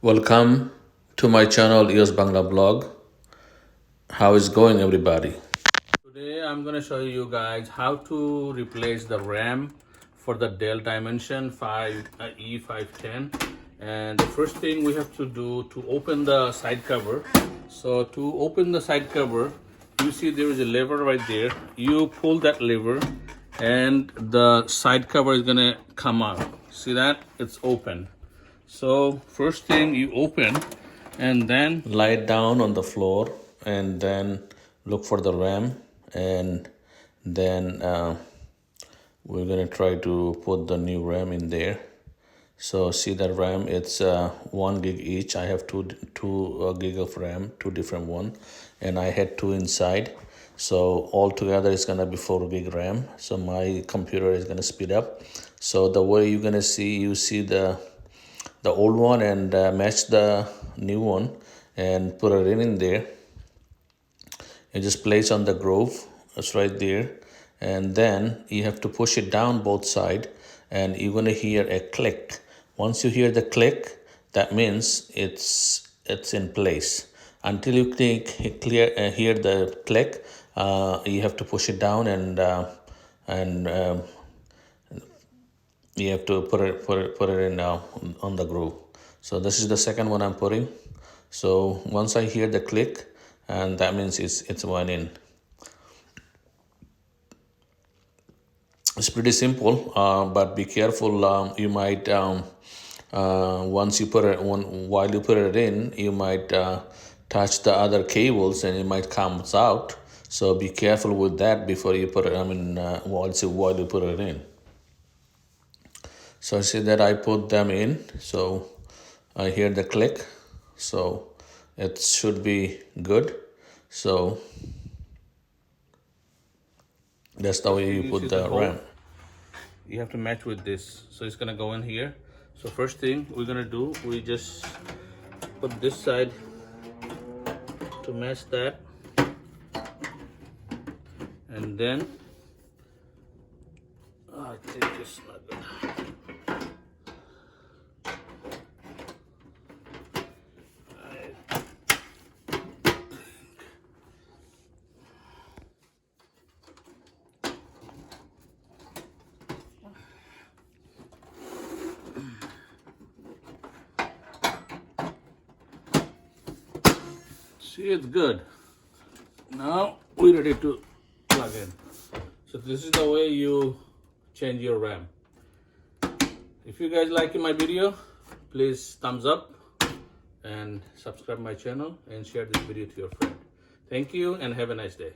Welcome to my channel EOS Bangla Blog. How is going, everybody? Today I'm going to show you guys how to replace the RAM for the Dell Dimension 5 E510. And the first thing we have to do to open the side cover. So to open the side cover, you see there is a lever right there. You pull that lever and the side cover is going to come out. See that? It's open. So first thing you open and then lie it down on the floor and then look for the RAM, and then we're gonna try to put the new RAM in there. So see the RAM, it's 1 gig each. I have two gig of RAM, two different one, and I had two inside. So altogether it's gonna be 4 gig RAM. So my computer is gonna speed up. So the way you're gonna see, you see the old one and match the new one and put it in there. You just place on the groove, it's right there, and then you have to push it down both sides, and you're gonna hear a click. Once you hear the click, that means it's in place. Until you hear the click, you have to push it down and you have to put it in on the groove. So this is the second one I'm putting. So once I hear the click, and that means it's one in. It's pretty simple, but be careful. You might once you put it while you put it in, you might touch the other cables and it might come out. So be careful with that before you put it. While you put it in. So I see that I put them in, so I hear the click, so it should be good. So that's the way you put the RAM. You have to match with this, so it's gonna go in here. So first thing we're gonna do, we just put this side to match that, and then I think it's not good. See, it's good. Now we're ready to plug in. So this is the way you change your RAM. If you guys like my video, please thumbs up and subscribe my channel and share this video to your friend. Thank you and have a nice day.